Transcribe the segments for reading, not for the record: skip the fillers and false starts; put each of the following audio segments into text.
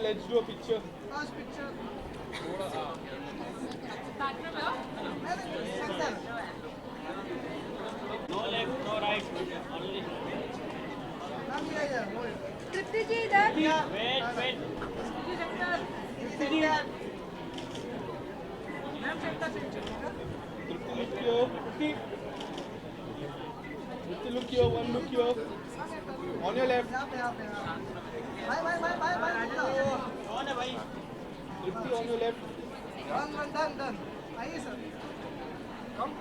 let's do a picture. Last picture. No left, no right. Only. Ma'am, here. Hold. Tripti ji इधर Wait, wait. Center. Look here. Look here. One look here. On your left. यहाँ पे भाई On है भाई. Tripti on your left. done आइए sir come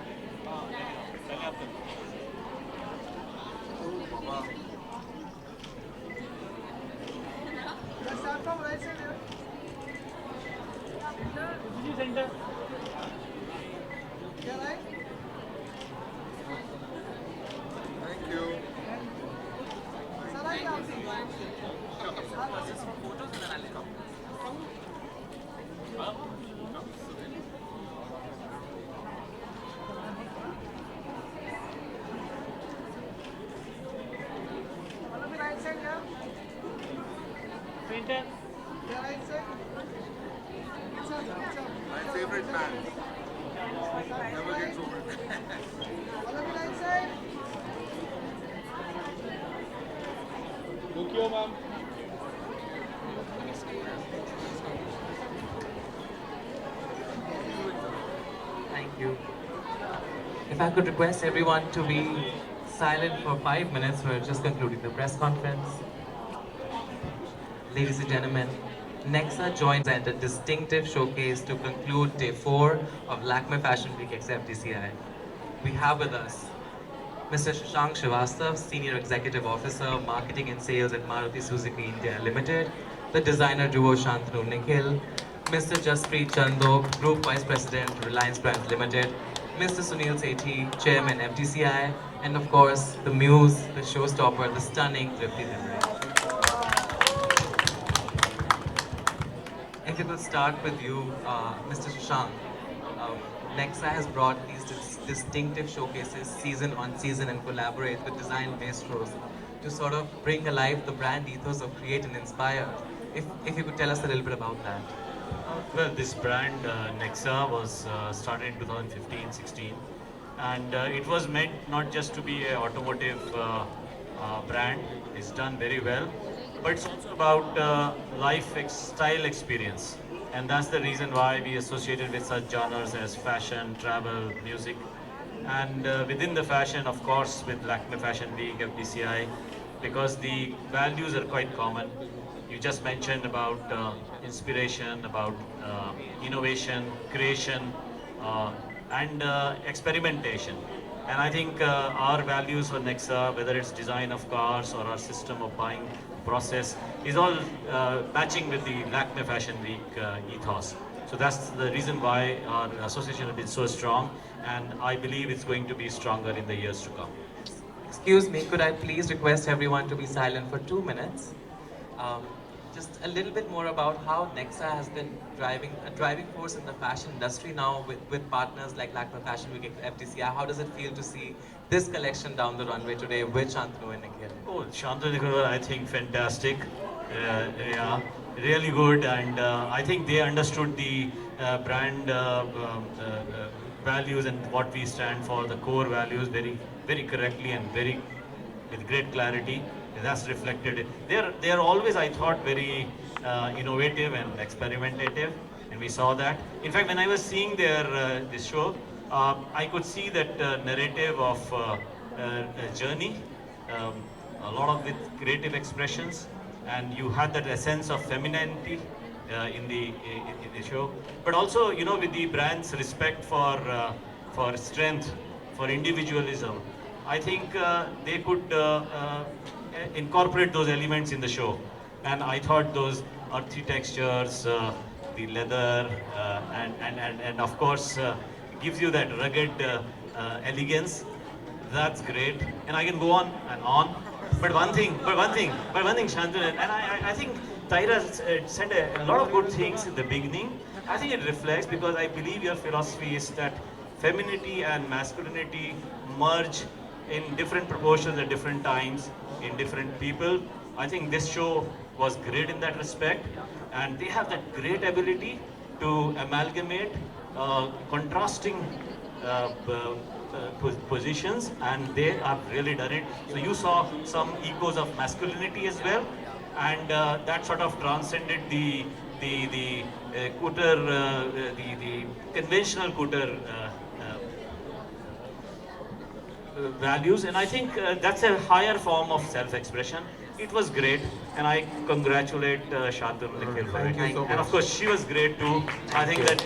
let's start from right side here Center. yeah right Thank you. sir आइए आप मतलब भी right side yeah Center. yeah right side My favorite band. Never gets old. मतलब भी right side Look here, ma'am. Thank you. If I could request everyone to be silent for 5 minutes, we're just concluding the press conference. Ladies and gentlemen, Nexa joins at a distinctive showcase to conclude day 4 of Lakmē Fashion Week X FDCI. We have with us Mr. Shashank Srivastav, Senior Executive Officer, Marketing and Sales at Maruti Suzuki India Limited, the designer duo Shantanu Nikhil, Mr. Jaspreet Chando, Group Vice President, Reliance Brands Limited, Mr. Sunil Sethi, Chairman FDCI, and of course, the muse, the showstopper, the stunning Tripti Dimri. If it will start with you, Mr. Shashank. Nexa has brought these distinctive showcases season on season and collaborate with design maestros to sort of bring alive the brand ethos of create and inspire. If you could tell us a little bit about that. Well, this brand Nexa was started in 2015-16, and it was meant not just to be an automotive brand. It's done very well, but it's also about style experience, and that's the reason why we associated with such genres as fashion, travel, music, and within the fashion, of course, with Lakmē Fashion Week FDCI, because the values are quite common. You just mentioned about inspiration, about innovation, creation, and experimentation. And I think our values for Nexa, whether it's design of cars or our system of buying process, is all matching with the Lakmē Fashion Week ethos. So that's the reason why our association has been so strong, and I believe it's going to be stronger in the years to come. Excuse me, could I please request everyone to be silent for 2 minutes? Just a little bit more about how Nexa has been a driving force in the fashion industry now with partners like Lakmē Fashion Week FDCI. How does it feel to see this collection down the runway today with Shantanu and Nikhil? Oh, Shantanu Nikhil, I think fantastic. Yeah, really good, and I think they understood the brand values and what we stand for, the core values, very, very correctly and very with great clarity. That's reflected. They are always, I thought, very innovative and experimentative, and we saw that. In fact, when I was seeing their this show, I could see that narrative of journey, a lot of with creative expressions, and you had that essence of femininity in the show, but also, you know, with the brand's respect for strength, for individualism. I think they could incorporate those elements in the show, and I thought those earthy textures, the leather, and of course gives you that rugged elegance. That's great, and I can go on and on. But one thing, Shantanu, and I think Tyra said a lot of good things in the beginning. I think it reflects, because I believe your philosophy is that femininity and masculinity merge in different proportions at different times in different people. I think this show was great in that respect, and they have that great ability to amalgamate contrasting positions, and they have really done it. So you saw some echoes of masculinity as well, and that sort of transcended the Cooter, the conventional Cooter values, and I think that's a higher form of self-expression. It was great, and I congratulate Shantanu Nikhil for it. Thank you so And of much. course, she was great too. I think that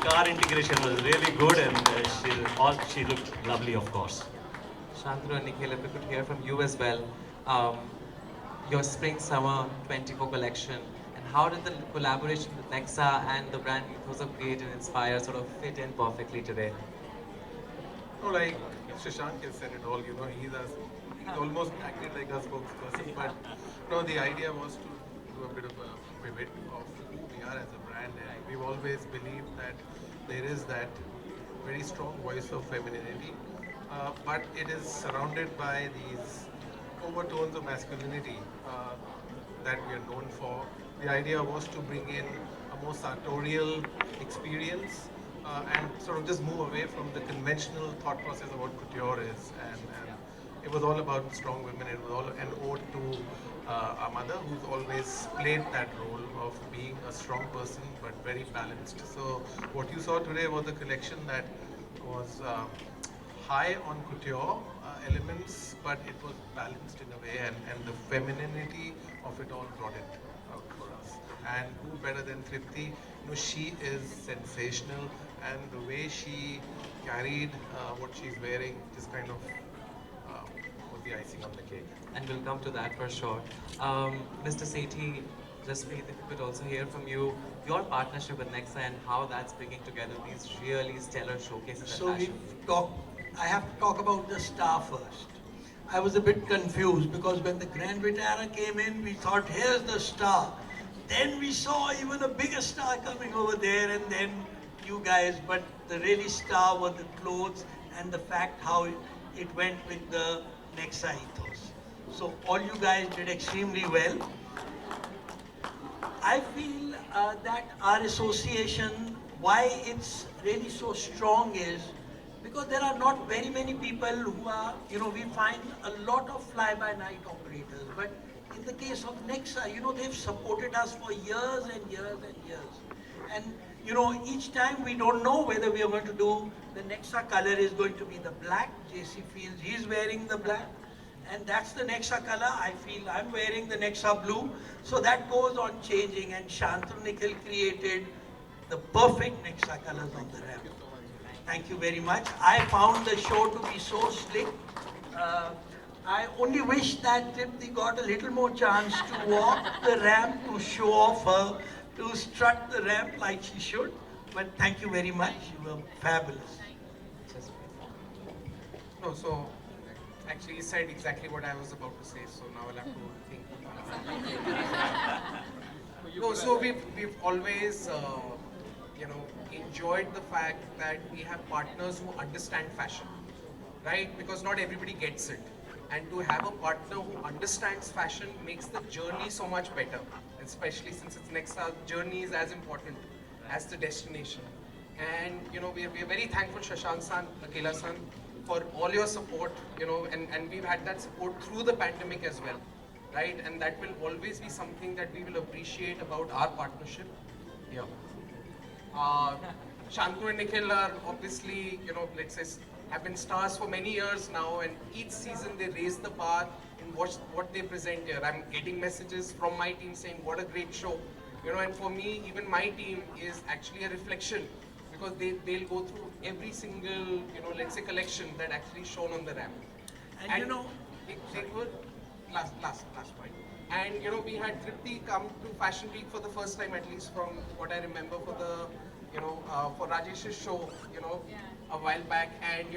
car integration was really good, and she looked lovely, of course. Shantanu and Nikhil, if we could hear from you as well, um, your spring summer 24 collection, and how did the collaboration with Nexa and the brand ethos of Create and Inspire sort of fit in perfectly today? No, like Shashank has said it all, he's almost acted like a spokesperson, but no, the idea was to do a bit of a pivot of who we are as a brand, and we've always believed that there is that very strong voice of femininity, but it is surrounded by these overtones of masculinity that we are known for. The idea was to bring in a more sartorial experience and sort of just move away from the conventional thought process of what couture is. And it was all about strong women. It was all an ode to our mother, who's always played that role of being a strong person but very balanced. So what you saw today was a collection that was high on couture elements, but it was balanced in a way, and the femininity of it all brought it out for us. And who better than Tripti? She is sensational, and the way she carried what she's wearing just kind of was the icing on the cake. And we'll come to that for sure. Mr. Sethi, just if we could also hear from you, your partnership with Nexa and how that's bringing together these really stellar showcases So and fashion. I have to talk about the star first. I was a bit confused because when the Grand Vitara came in, we thought, here's the star. Then we saw even a bigger star coming over there, and then you guys. But the really star were the clothes and the fact how it went with the Nexa ethos. So all you guys did extremely well. I feel that our association, why it's really so strong is because there are not very many people who are, we find a lot of fly-by-night operators. But in the case of Nexa, they've supported us for years and years and years. And, each time we don't know whether we are going to do, the Nexa color is going to be the black. JC feels he's wearing the black. And that's the Nexa color. I feel I'm wearing the Nexa blue. So that goes on changing, and Shantanu Nikhil created the perfect Nexa colors on the ramp. Thank you very much. I found the show to be so slick. I only wish that Tripti got a little more chance to walk the ramp, to show off her, to strut the ramp like she should. But thank you very much. You were fabulous. No, so actually he said exactly what I was about to say, so now I'll have to think. No, so we've always enjoyed the fact that we have partners who understand fashion, right? Because not everybody gets it. And to have a partner who understands fashion makes the journey so much better, especially since it's next, our journey is as important as the destination. And we're very thankful, Shashank-san, Akela-san, for all your support, and we've had that support through the pandemic as well, right? And that will always be something that we will appreciate about our partnership. Yeah. Shantanu and Nikhil are obviously, let's say, have been stars for many years now, and each season they raise the bar in what they present here. I'm getting messages from my team saying, what a great show. And for me, even my team is actually a reflection, because they'll go through every single, let's say, collection that actually shown on the ramp. And they were last point. And we had Tripti come to Fashion Week for the first time, at least from what I remember, for the for Rajesh's show, a while back. And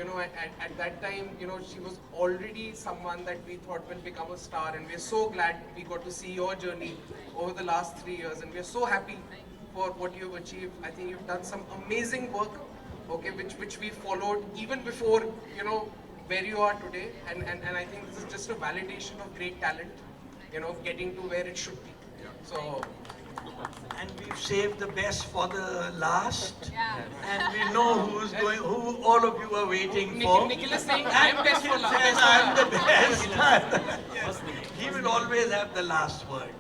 at that time, she was already someone that we thought will become a star. And we're so glad we got to see your journey over the last 3 years, and we're so happy for what you've achieved. I think you've done some amazing work, okay, which we followed even before, where you are today. And I think this is just a validation of great talent, getting to where it should be. So and we've saved the best for the last. Yeah. And we know who all of you are waiting for. Nikhil is saying I am best for Nikhil says last. I'm the best. Yes. He will always have the last word.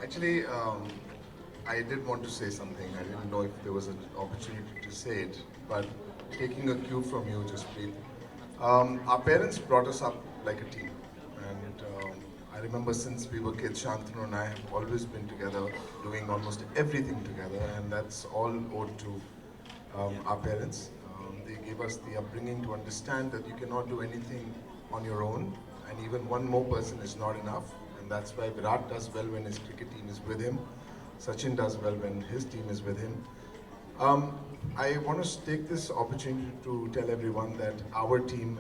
Actually, I did want to say something. I didn't know if there was an opportunity to say it, but taking a cue from you, just please. Our parents brought us up like a team, and I remember since we were kids, Shantanu and I have always been together, doing almost everything together, and that's all owed to our parents. They gave us the upbringing to understand that you cannot do anything on your own, and even one more person is not enough, and that's why Virat does well when his cricket team is with him. Sachin does well when his team is with him. I want to take this opportunity to tell everyone that our team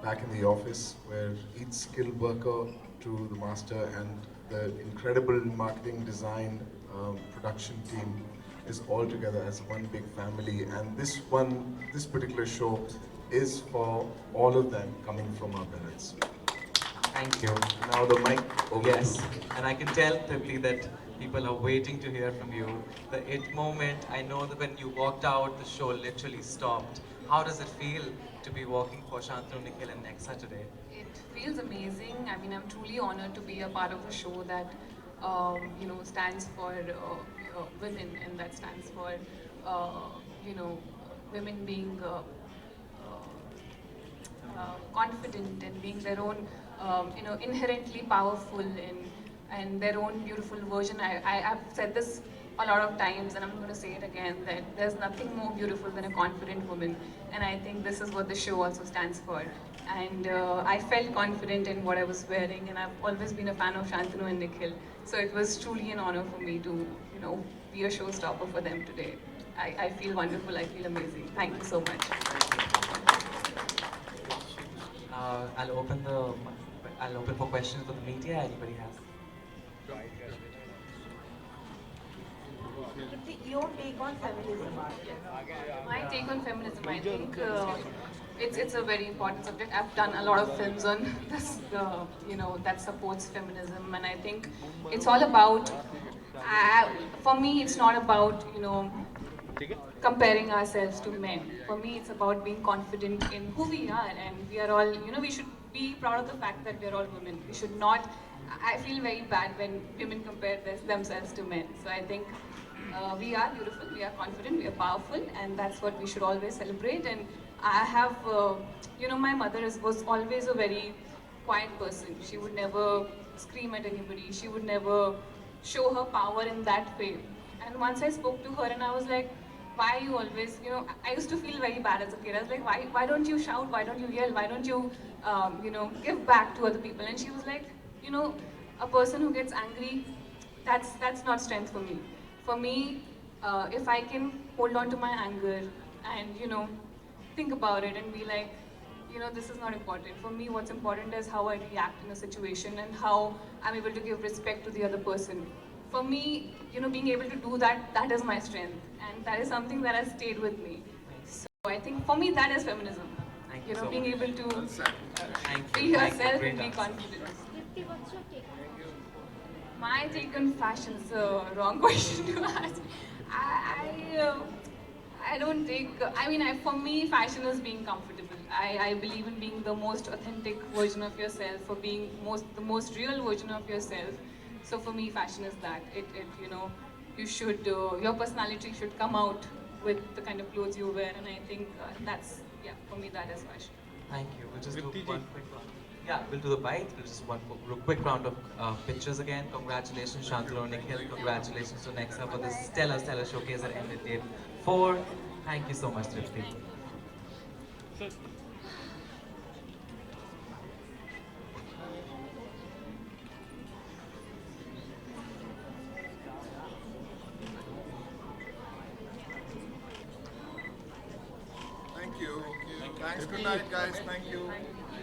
back in the office, where each skilled worker to the master and the incredible marketing, design, production team is all together as one big family. And this particular show is for all of them coming from our parents. Thank you. Now the mic over Yes, to you. and I can tell, Tripti, that people are waiting to hear from you. The it moment, I know that when you walked out, the show literally stopped. How does it feel to be working for Shantanu, Nikhil and Nexa today? It feels amazing. I mean, I'm truly honored to be a part of a show that, stands for women, and that stands for, women being confident and being their own, inherently powerful and their own beautiful version. I've said this a lot of times, and I'm going to say it again, that there's nothing more beautiful than a confident woman, and I think this is what the show also stands for. And I felt confident in what I was wearing, and I've always been a fan of Shantanu and Nikhil, so it was truly an honor for me to, be a showstopper for them today. I feel wonderful, I feel amazing. Thank you so much. I'll open for questions for the media. Anybody has? Your take on feminism? My take on feminism, I think it's a very important subject. I've done a lot of films on this, that supports feminism, and I think it's all about, for me, it's not about, comparing ourselves to men. For me, it's about being confident in who we are, and we are all, we should be proud of the fact that we are all women. We should not, I feel very bad when women compare themselves to men. So I think we are beautiful, we are confident, we are powerful, and that's what we should always celebrate. And I have, my mother was always a very quiet person. She would never scream at anybody. She would never show her power in that way. And once I spoke to her and I was like, why you always, I used to feel very bad as a kid. I was like, why don't you shout? Why don't you yell? Why don't you, give back to other people? And she was like, a person who gets angry, that's not strength for me. For me, if I can hold on to my anger and, think about it and be like, this is not important. For me, what's important is how I react in a situation and how I'm able to give respect to the other person. For me, being able to do that, that is my strength. And that is something that has stayed with me. So I think for me, that is feminism. Thank you so Being much. able to Thank be you. Thank you. yourself Great and be answer. confident. Tripti, what's your take? My take on fashion is a wrong question to ask. I don't take, for me, fashion is being comfortable. I believe in being the most authentic version of yourself, for being the most real version of yourself. So for me, fashion is that. You should, your personality should come out with the kind of clothes you wear, and I think for me, that is fashion. Thank you. We'll just do one quick round. Yeah, we'll do the bite. We'll just one quick round of pictures again. Congratulations, Shantanu, Nikhil. Congratulations to Nexa for this stellar showcase that ended day 4. Thank you so much, Tripti. Thank you. Thanks. Good night, guys. Thank you.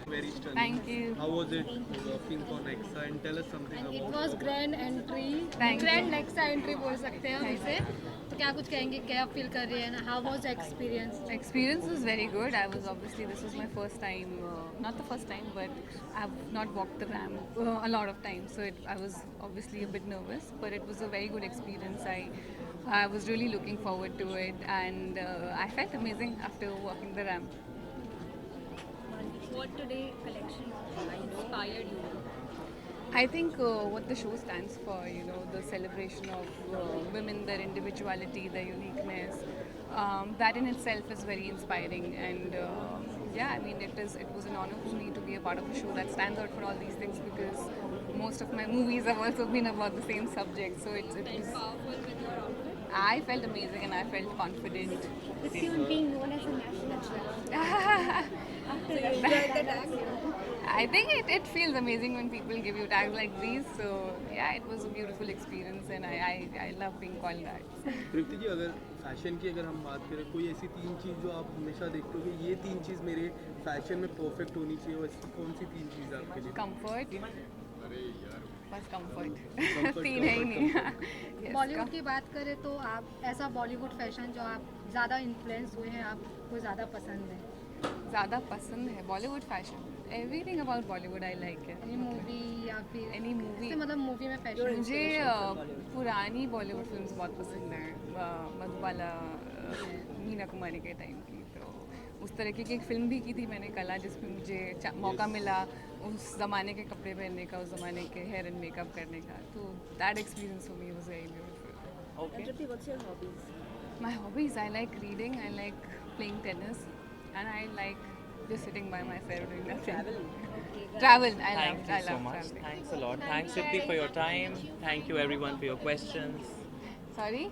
Very stunning. Thank you. How was it working for Nexa? And tell us something And about it was grand entry. Thank Grand you. next entry बोल सकते हैं हम इसे. तो क्या कुछ कहेंगे, क्या फील कर रही हैं? How was the experience? Experience was very good. I was obviously, this was my first time, not the first time, but I've not walked the ramp a lot of times, so I was obviously a bit nervous, but it was a very good experience. I was really looking forward to it, and I felt amazing after walking the ramp. What today collection inspired you? I think what the show stands for, you know, the celebration of women, their individuality, their uniqueness, that in itself is very inspiring. And yeah, I mean, it was an honor for me to be a part of a show that stands out for all these things, because most of my movies have also been about the same subject. So it was Powerful with your outfit. I felt amazing and I felt confident. With you being known as a national chef. So you enjoyed the tag? I think it feels amazing when people give you tags like these. So yeah, it was a beautiful experience, and I love being called that. तृप्ति जी, अगर fashion की अगर हम बात करें, कोई ऐसी 3 चीज़ जो आप हमेशा देखते हो कि ये 3 चीज़ मेरे फैशन में परफेक्ट होनी चाहिए, वैसी कौन सी 3 चीज़ आपके लिए? Comfort. बस comfort. Comfort, तीन है ही नहीं. Yes, बॉलीवुड की बात करें तो आप ऐसा बॉलीवुड फैशन जो आप ज़्यादा इन्फ्लुएंस हुए हैं, आपको ज़्यादा पसंद है? ज़्यादा पसंद है Bollywood fashion. Everything about Bollywood I like है. एनी मूवी या फिर Any movie. मतलब मूवी में फैशन? मुझे पुरानी बॉलीवुड फिल्म्स बहुत पसंद हैं. मधुबाला, मीना कुमारी के टाइम की. तो उस तरीके की एक फिल्म भी की थी मैंने, कला, जिसमें मुझे मौका मिला उस ज़माने के कपड़े पहनने का, उस ज़माने के हेयर एंड मेकअप करने का. तो that experience for me was very beautiful. And Tripti, what's your hobbies? My hobbies, I like reading, I like playing tennis, and I like just sitting by myself doing nothing. Travel. I Thank you love so much. traveling. Thanks a lot. Thanks, Tripti, for your time. Thank you, everyone, for your questions. Sorry.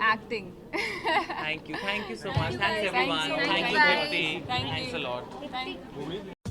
Acting. Thank you so much. Thanks, everyone. Thank you. Thank you, Tripti. Thank Thanks you. a lot. Thank you.